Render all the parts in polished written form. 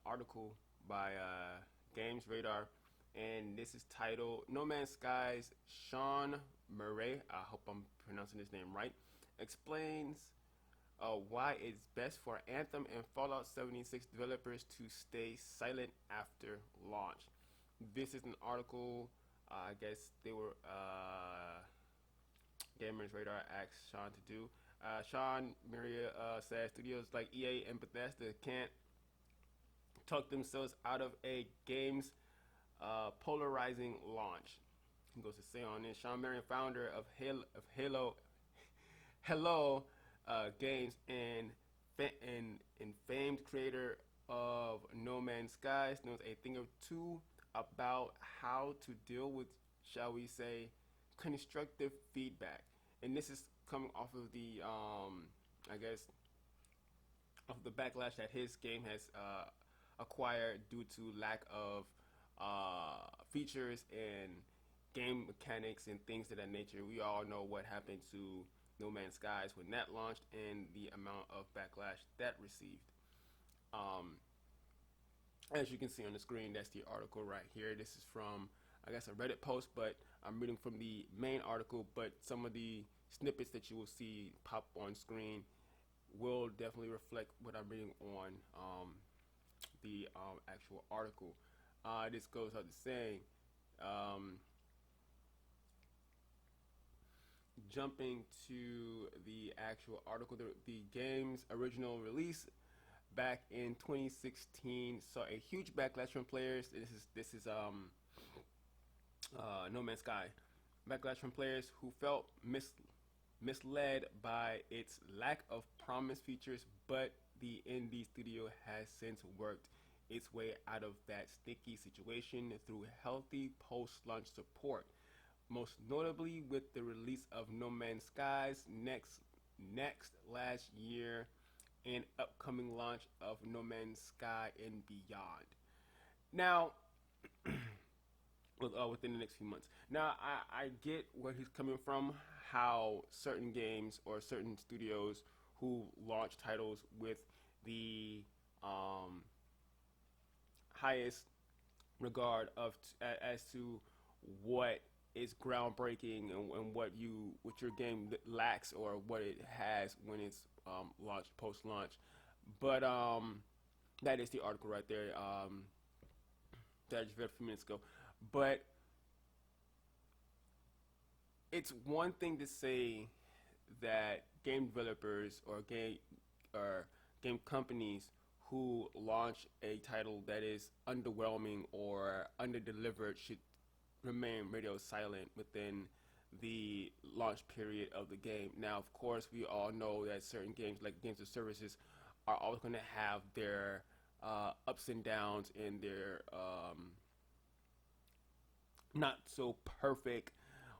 article by Games Radar, and this is titled "No Man's Skies." Sean Murray, I hope I'm pronouncing his name right, explains why it's best for Anthem and Fallout 76 developers to stay silent after launch. This is an article. I guess they were Gamers Radar asked Sean to do. Sean Murray says studios like EA and Bethesda can't talk themselves out of a game's polarizing launch. He goes to say on this, Sean Marion, founder of Hello Games and famed creator of No Man's Skies, knows a thing or two about how to deal with, shall we say, constructive feedback. And this is coming off of the, I guess, of the backlash that his game has acquired due to lack of features and game mechanics and things of that nature. We all know what happened to No Man's Skies when that launched and the amount of backlash that received. Um, as you can see on the screen, that's the article right here. This is from, I guess, a Reddit post, but I'm reading from the main article. But some of the snippets that you will see pop on screen will definitely reflect what I'm reading on the actual article. This goes out to saying, um, jumping to the actual article, the game's original release back in 2016 saw a huge backlash from players. This is No Man's Sky. Backlash from players who felt misled by its lack of promise features, but the indie studio has since worked its way out of that sticky situation through healthy post-launch support, most notably with the release of No Man's Skies next last year and upcoming launch of No Man's Sky and Beyond. Now, within the next few months. Now, I get where he's coming from, how certain games or certain studios who launch titles with the highest regard of as to what is groundbreaking and what your game lacks or what it has when it's launched post launch. But that is the article right there that I just read a few minutes ago. But it's one thing to say that game developers or game companies who launch a title that is underwhelming or underdelivered should remain radio silent within the launch period of the game. Now, of course, we all know that certain games, like games or services, are always going to have their ups and downs and their not so perfect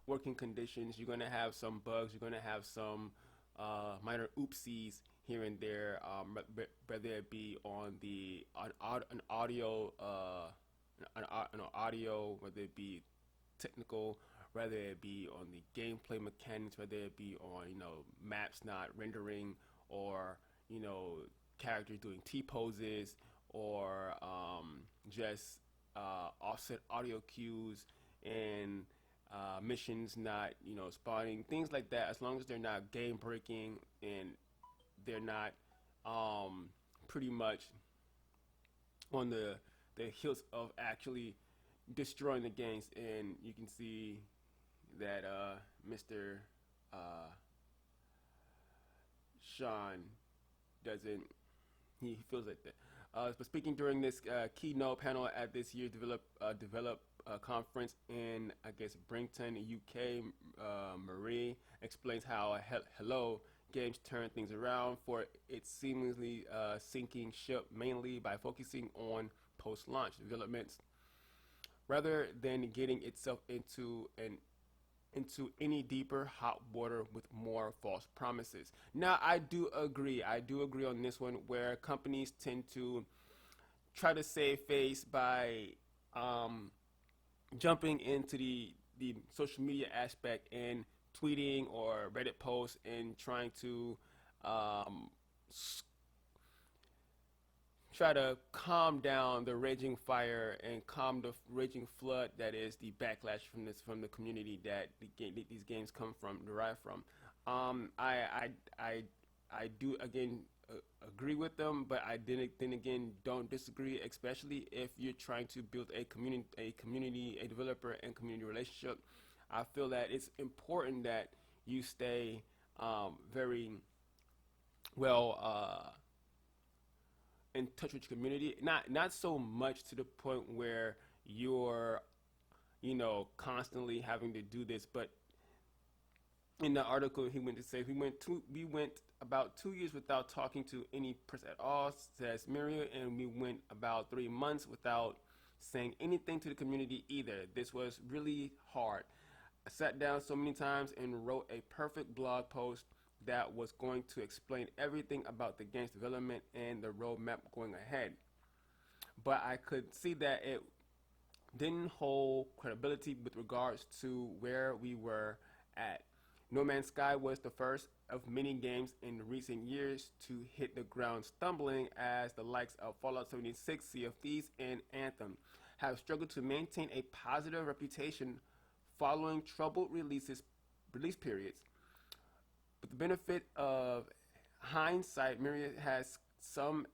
working conditions. You're going to have some bugs. You're going to have some minor oopsies here and there, whether it be on an audio, whether it be technical, whether it be on the gameplay mechanics, whether it be on maps not rendering, or characters doing T poses, or just offset audio cues and missions not spawning, things like that. As long as they're not game breaking and they're not pretty much on the heels of actually destroying the games. And you can see that Mr. Sean doesn't, he feels like that. But speaking during this keynote panel at this year's develop conference in, I guess, Brington, UK, Marie explains how Hello Games turned things around for its seamlessly sinking ship, mainly by focusing on post-launch developments rather than getting itself into any deeper hot water with more false promises. Now, I do agree on this one, where companies tend to try to save face by jumping into the social media aspect and tweeting or Reddit posts and trying to try to calm down the raging fire and calm the raging flood that is the backlash from the community that these games come from, derive from. I I do again agree with them, but I didn't then again don't disagree, especially if you're trying to build a developer and community relationship. I feel that it's important that you stay very well in touch with your community. Not so much to the point where you're constantly having to do this, but in the article he went to say we went about 2 years without talking to any person at all, says Miriam, and we went about 3 months without saying anything to the community either. This was really hard. I sat down so many times and wrote a perfect blog post that was going to explain everything about the game's development and the roadmap going ahead. But I could see that it didn't hold credibility with regards to where we were at. No Man's Sky was the first of many games in recent years to hit the ground stumbling, as the likes of Fallout 76, Sea of Thieves, and Anthem have struggled to maintain a positive reputation following troubled release periods. With the benefit of hindsight, Myriad has some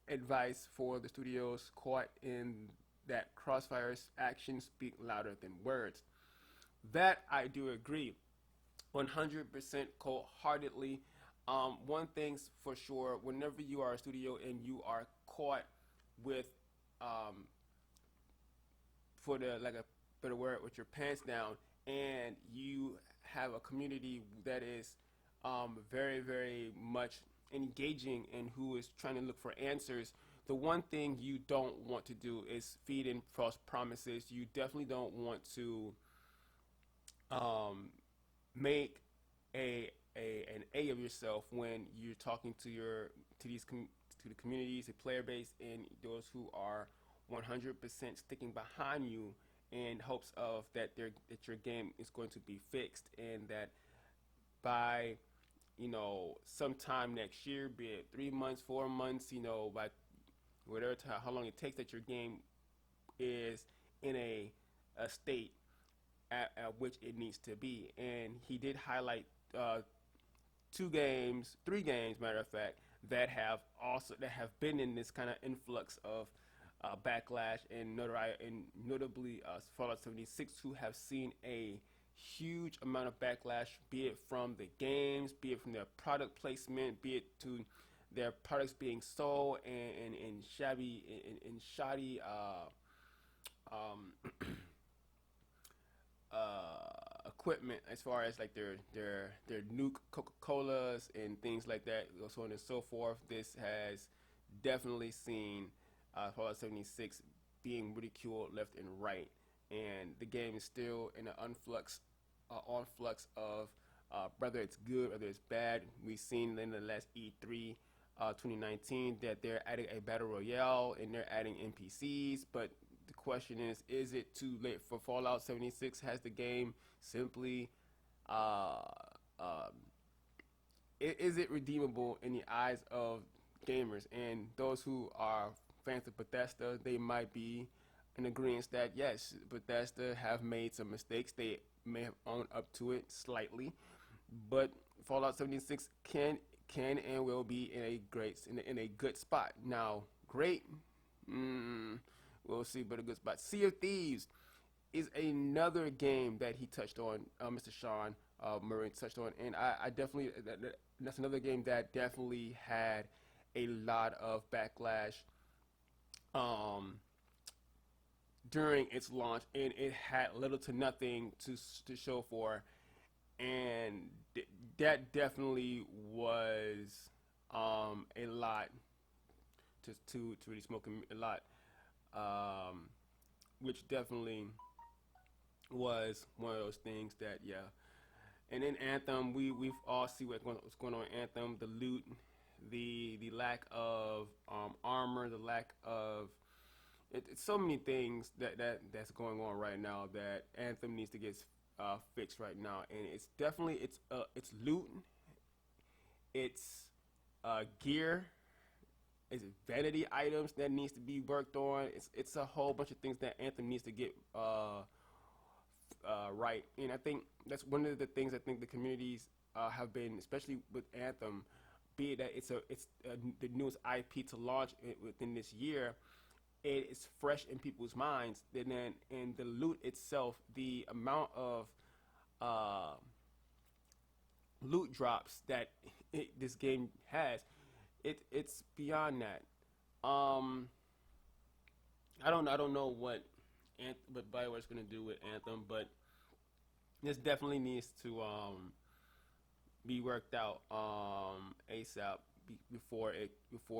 advice for the studios caught in that Crossfire's actions speak louder than words. That I do agree 100% cold-heartedly. One thing's for sure: whenever you are a studio and you are caught with, for the like a better word, with your pants down, and you have a community that is very, very much engaging and who is trying to look for answers, the one thing you don't want to do is feed in false promises. You definitely don't want to make an A of yourself when you're talking to to the communities, the player base, and those who are 100% sticking behind you in hopes of that your game is going to be fixed, and that by sometime next year, be it 3 months, 4 months, by whatever time, how long it takes, that your game is in a state at which it needs to be. And he did highlight 3 games, matter of fact, that have been in this kind of influx of backlash and notoriety, and notably Fallout 76, who have seen a huge amount of backlash, be it from the games, be it from their product placement, be it to their products being sold in shoddy um, equipment, as far as like their new Coca-Colas and things like that, so on and so forth. This has definitely seen Fallout 76 being ridiculed left and right, and the game is still in an onflux of whether it's good, whether it's bad. We've seen in the last E3 2019 that they're adding a battle royale and they're adding NPCs, but the question is it too late for Fallout 76? Has the game simply, uh, um, is it redeemable in the eyes of gamers and those who are fans of Bethesda? They might be in agreement that yes, Bethesda have made some mistakes. They may have owned up to it slightly, but Fallout 76 can and will be in a good spot. Now, great, we'll see, but a good spot. Sea of Thieves is another game that he touched on. Mr. Sean Murray touched on, and I definitely that's another game that definitely had a lot of backlash during its launch, and it had little to nothing to show for, and that definitely was a lot to really smoke a lot, which definitely was one of those things that, yeah. And in Anthem, we've all see what's going on in Anthem: the loot, the lack of armor, the lack of it's so many things that's going on right now that Anthem needs to get fixed right now. And it's definitely it's loot, it's gear, is it vanity items that needs to be worked on. It's a whole bunch of things that Anthem needs to get right. And I think that's one of the things I think the communities have been, especially with Anthem, be it that it's the newest IP to launch within this year. It is fresh in people's minds. And then in the loot itself, the amount of uh, loot drops that this game has, it's beyond that. Um, I don't know what Bioware's gonna do with Anthem, but this definitely needs to be worked out ASAP before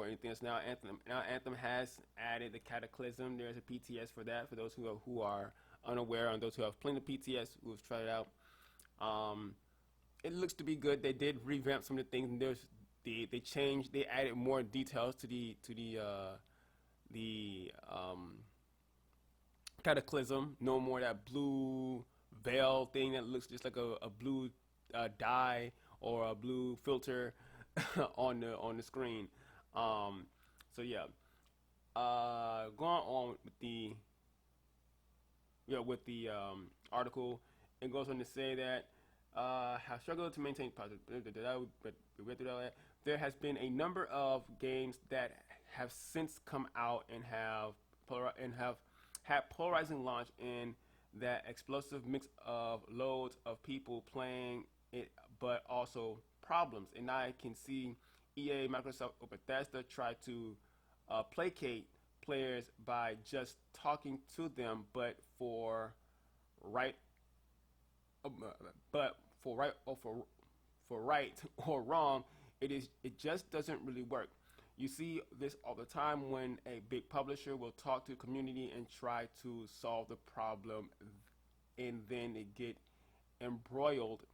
anything else. Now Anthem has added the Cataclysm. There's a PTS for that for those who are unaware and those who have played the PTS who have tried it out. Um, it looks to be good. They did revamp some of the things. And they changed. They added more details to the Cataclysm. No more that blue veil thing that looks just like a blue dye or a blue filter on the screen. Um, so yeah, going on with the article, it goes on to say that have struggled to maintain positive. But we read through all that. There has been a number of games that have since come out and have had polarizing launch in that explosive mix of loads of people playing it, but also problems. And I can see EA, Microsoft, or Bethesda try to placate players by just talking to them, right, uh, but for right or wrong, it just doesn't really work. You see this all the time when a big publisher will talk to the community and try to solve the problem, and then they get embroiled,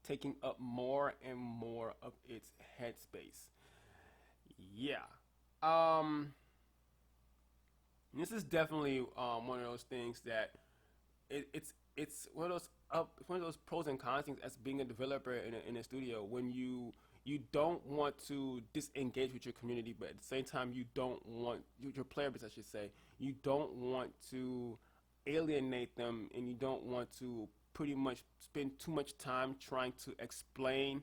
taking up more and more of its headspace. Yeah. Um, this is definitely one of those things that it's one of those pros and cons things as being a developer in a studio when you don't want to disengage with your community, but at the same time you don't want your player base, I should say, you don't want to alienate them, and you don't want to pretty much spend too much time trying to explain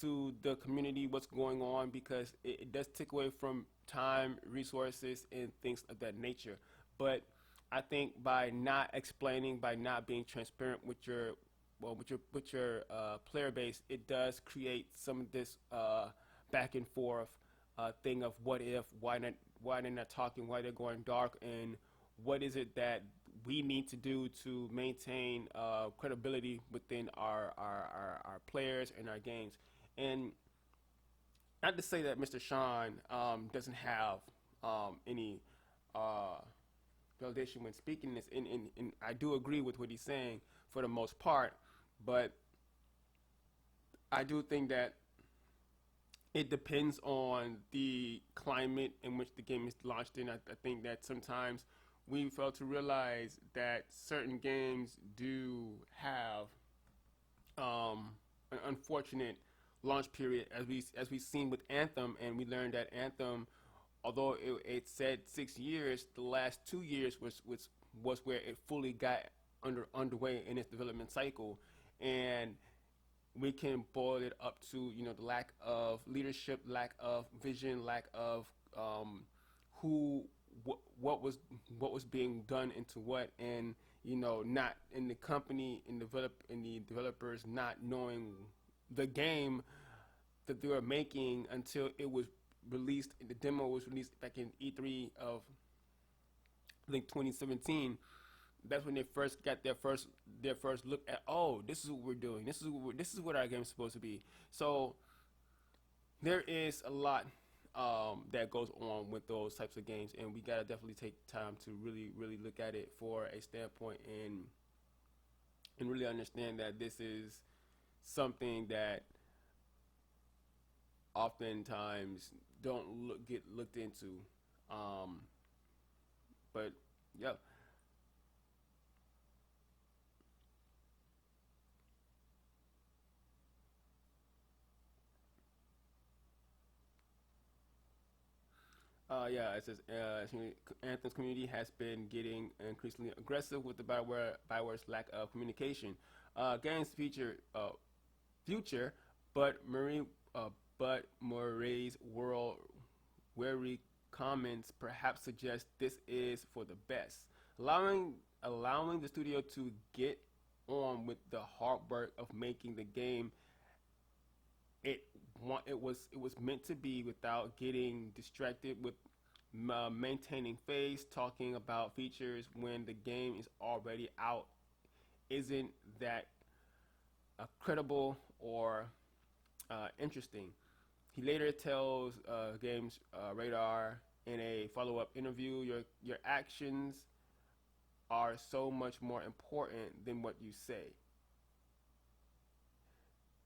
to the community what's going on, because it does take away from time, resources, and things of that nature. But I think by not explaining, by not being transparent with your player base, it does create some of this back and forth thing of what if, why they're not talking, why they're going dark, and what is it that we need to do to maintain credibility within our players and our games. And not to say that Mr. Sean doesn't have any validation when speaking this, and I do agree with what he's saying for the most part, but I do think that it depends on the climate in which the game is launched in. I think that sometimes we fail to realize that certain games do have an unfortunate launch period, as we've seen with Anthem, and we learned that Anthem, although it said 6 years, the last 2 years was where it fully got underway in its development cycle, and we can boil it up to the lack of leadership, lack of vision, lack of who what was being done into what, and not in the company, in the developers not knowing the game that they were making until it was released. The demo was released back in E3 of I think 2017. That's when they first got their first look at, oh, this is what we're doing. This is what our game's supposed to be. So there is a lot that goes on with those types of games, and we gotta definitely take time to really look at it for a standpoint, and really understand that this is something that oftentimes don't get looked into. But yeah. Yeah, it says Anthem's community has been getting increasingly aggressive with the Bioware's lack of communication. Games feature future, but Marie, but Moray's world weary comments perhaps suggest this is for the best, allowing allowing the studio to get on with the hard work of making the game it it was meant to be without getting distracted with maintaining phase talking about features when the game is already out isn't that credible or interesting. He later tells Games Radar in a follow-up interview, your actions are so much more important than what you say.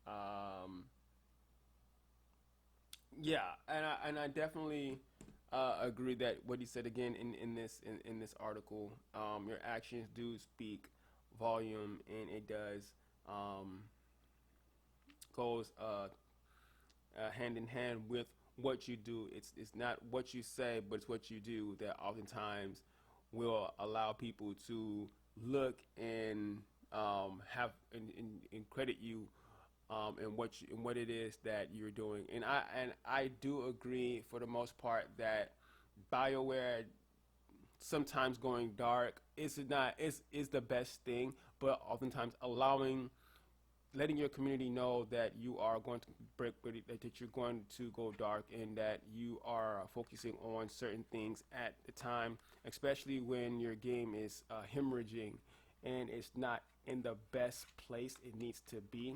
Um, yeah, and I definitely agree that what he said again in this article, your actions do speak volume, and it does um, goes hand in hand with what you do. It's not what you say, but it's what you do that oftentimes will allow people to look and have and credit you and what it is that you're doing. And I do agree for the most part that BioWare sometimes going dark is the best thing, but oftentimes allowing letting your community know that you are going to break with it, that you're going to go dark, and that you are focusing on certain things at the time, especially when your game is hemorrhaging and it's not in the best place it needs to be.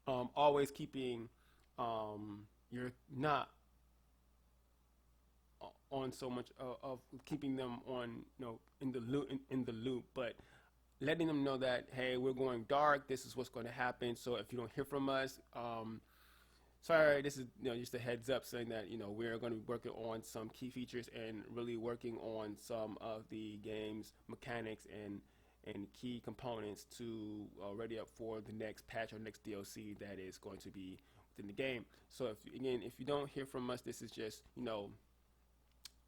Always keeping you're not on so much of keeping them on in the in the loop, but letting them know that hey, we're going dark. This is what's going to happen. So if you don't hear from us, sorry, this is just a heads up saying that we're going to be working on some key features and really working on some of the game's mechanics and key components to ready up for the next patch or next DLC that is going to be within the game. So if you don't hear from us, this is just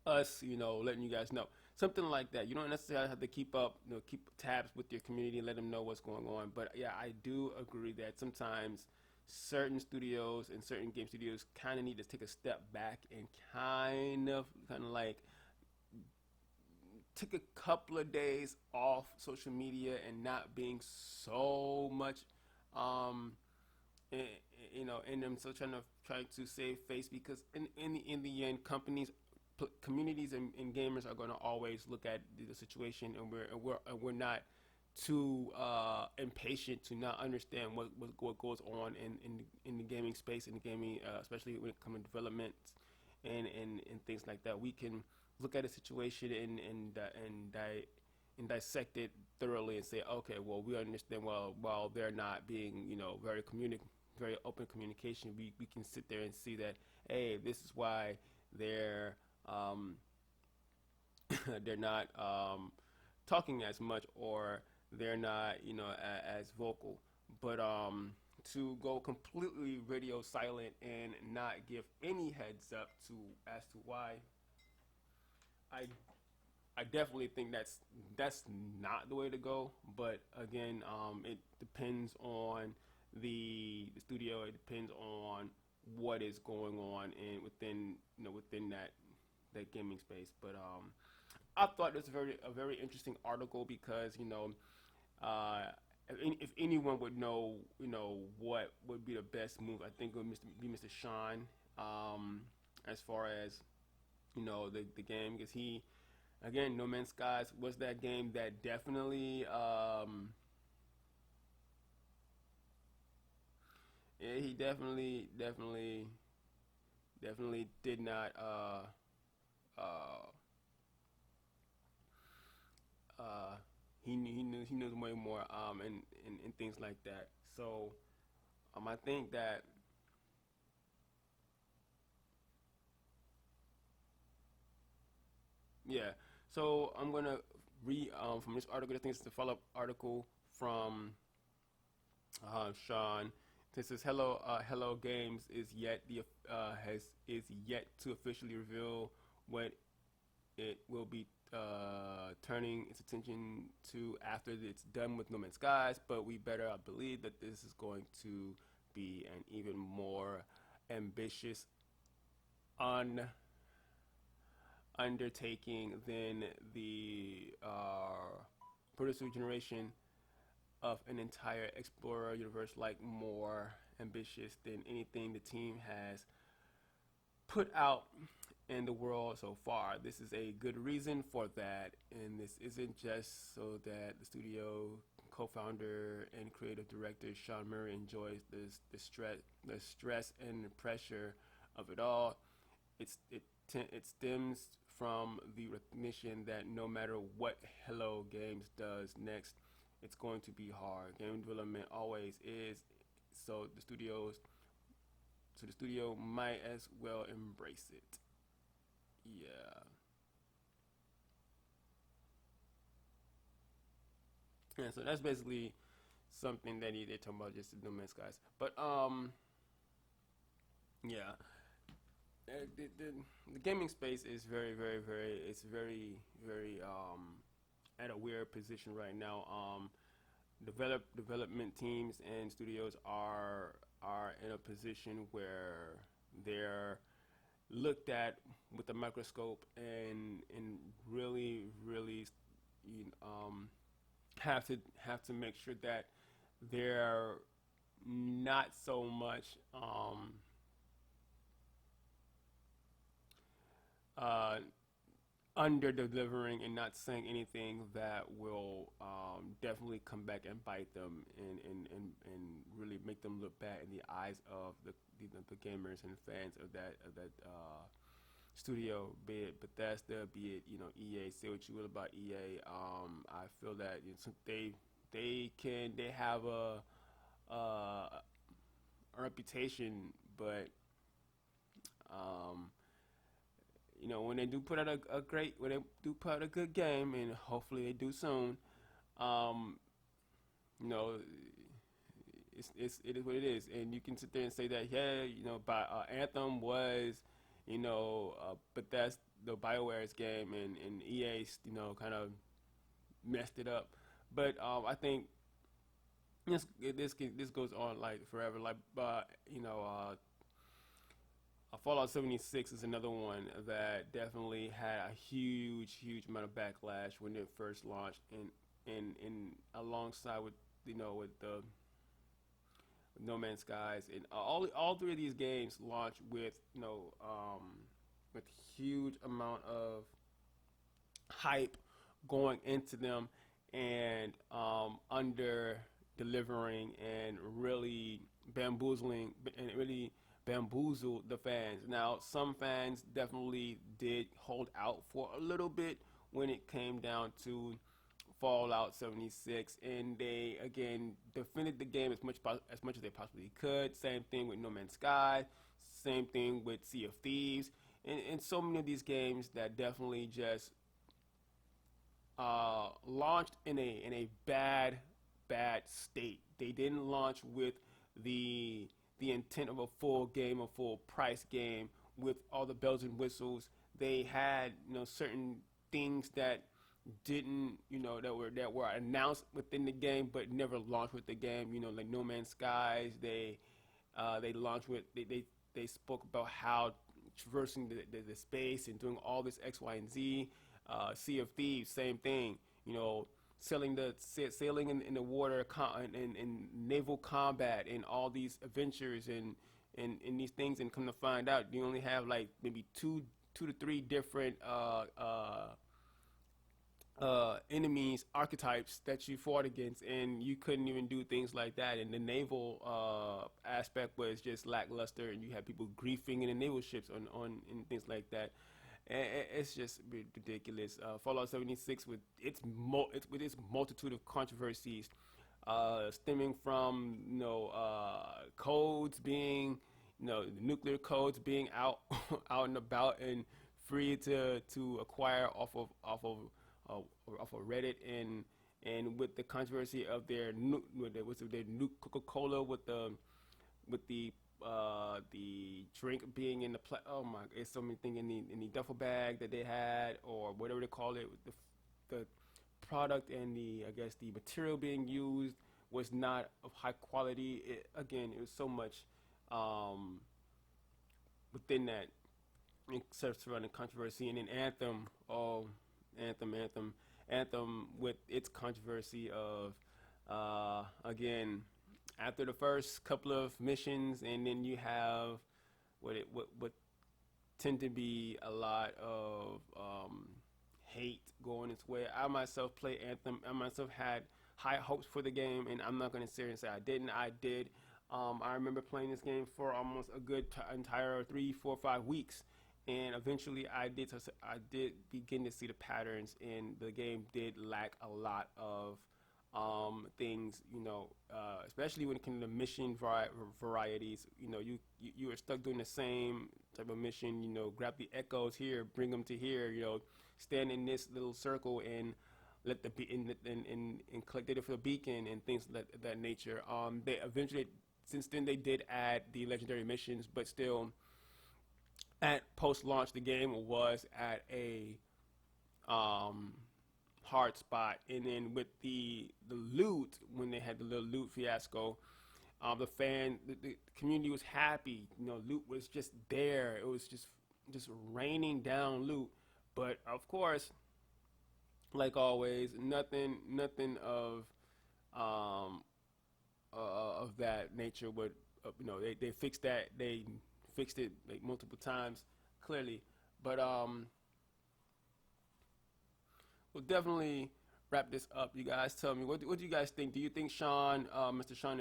us letting you guys know something like that. You don't necessarily have to keep up keep tabs with your community and let them know what's going on, but yeah, I do agree that sometimes certain studios and certain game studios kind of need to take a step back and kind of like take a couple of days off social media and not being so much um in, in them still trying to save face, because in the end communities and gamers are going to always look at the situation, and we're not too impatient to not understand what goes on in the gaming space, in the gaming especially when it comes to development and things like that. We can look at a situation and dissect it thoroughly and say, okay, well, we understand. Well, while they're not being very open communication, we can sit there and see that, hey, this is why they're um, they're not talking as much, or they're not as vocal. But to go completely radio silent and not give any heads up to as to why, I I definitely think that's not the way to go. But again, it depends on the studio. It depends on what is going on in within that gaming space. But I thought this was a very interesting article because uh, if anyone would know what would be the best move, I think it would be Mr. Sean. As far as the game, because he, again, No Man's Skies was that game that definitely yeah, he definitely did not uh uh he knows way more and things like that. So I think that yeah. So I'm gonna read from this article. I think it's the follow-up article from Sean. since this Hello Games is yet to officially reveal what it will be turning its attention to after it's done with No Man's Skies, but we better believe that this is going to be an even more ambitious un- undertaking than the producer generation of an entire Explorer universe, like more ambitious than anything the team has put out in the world so far. This is a good reason for that, and this isn't just so that the studio co-founder and creative director Sean Murray enjoys the stress and the pressure of it all. It stems from the recognition that no matter what Hello Games does next, it's going to be hard. Game development always is. So the studio might as well embrace it. Yeah. And so that's basically something that they're talking about, just the No Man's Skies. But yeah, the gaming space is it's very at a weird position right now. Development teams and studios are in a position where they're looked at with a microscope and really you know, have to make sure that they're not so much uh, under delivering and not saying anything that will definitely come back and bite them and really make them look bad in the eyes of the gamers and fans of that studio, be it Bethesda, be it EA. Say what you will about EA. I feel that they have a reputation, but um, when they do put out when they do put out a good game, and hopefully they do soon, um, you know, it is what it is, and you can sit there and say that, yeah, but Anthem was, Bethesda, the BioWare's game, and EA, kind of messed it up, but I think this goes on like forever, like, but Fallout 76 is another one that definitely had a huge amount of backlash when it first launched, and alongside with with the No Man's Skies, and all three of these games launched with with huge amount of hype going into them, and under delivering and really bamboozling and really bamboozled the fans. Now, some fans definitely did hold out for a little bit when it came down to Fallout 76, and they again defended the game as much as they possibly could. Same thing with No Man's Sky, same thing with Sea of Thieves, and so many of these games that definitely just launched in a bad state. They didn't launch with the the intent of a full game, a full price game with all the bells and whistles. They had certain things that didn't that were announced within the game but never launched with the game. Like No Man's Skies, they launched with they spoke about how traversing the space and doing all this X, Y, and Z. Sea of Thieves, same thing. Sailing in the water and naval combat and all these adventures and these things, and come to find out you only have like maybe two to three different enemies archetypes that you fought against, and you couldn't even do things like that. And the naval aspect was just lackluster, and you had people griefing in the naval ships on and things like that. It's just ridiculous. Fallout 76 with with its multitude of controversies, stemming from codes being nuclear codes being out out and about and free to acquire off of Reddit, and with the controversy of their new Coca-Cola with the with the drink being in the oh my, it's so many things in the duffel bag that they had, or whatever they call it. The product and the, I guess, the material being used was not of high quality. Again, it was so much um, within that surrounding controversy. And then Anthem, oh, Anthem with its controversy of again, after the first couple of missions, and then you have what tend to be a lot of hate going its way. I myself play Anthem. I myself had high hopes for the game, and I'm not going to sit here and say I didn't. I did. I remember playing this game for almost a good entire 3, 4, 5 weeks, and eventually I did begin to see the patterns, and the game did lack a lot of things, especially when it comes to mission varieties. You are stuck doing the same type of mission. Grab the echoes here, bring them to here. Stand in this little circle and let the and collect data for the beacon and things of that nature. They eventually, since then, they did add the legendary missions, but still, at post launch, the game was at a hard spot. And then with the loot, when they had the little loot fiasco, the community was happy. Loot was just there. It was just raining down loot. But of course, like always, nothing of that nature would. They fixed that. They fixed it like multiple times, clearly. But we'll definitely wrap this up. You guys tell me, what do you guys think? Do you think Mr. Sean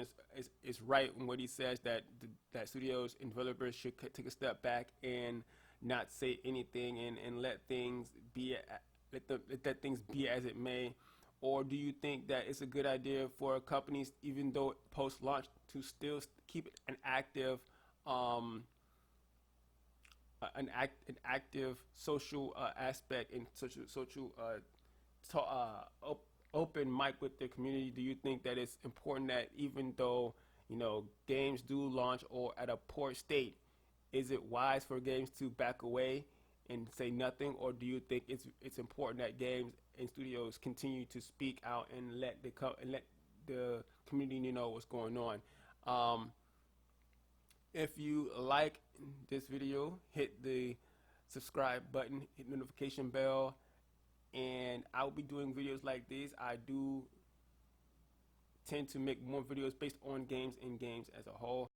is right in what he says, that that studios and developers should take a step back and not say anything, and let things be let things be as it may? Or do you think that it's a good idea for companies, even though post launch, to still keep an active an active social aspect and social open mic with the community? Do you think that it's important that, even though games do launch or at a poor state, is it wise for games to back away and say nothing? Or do you think it's important that games and studios continue to speak out and let the community know what's going on? If you like this video, hit the subscribe button, hit the notification bell, and I'll be doing videos like these. I do tend to make more videos based on games and games as a whole.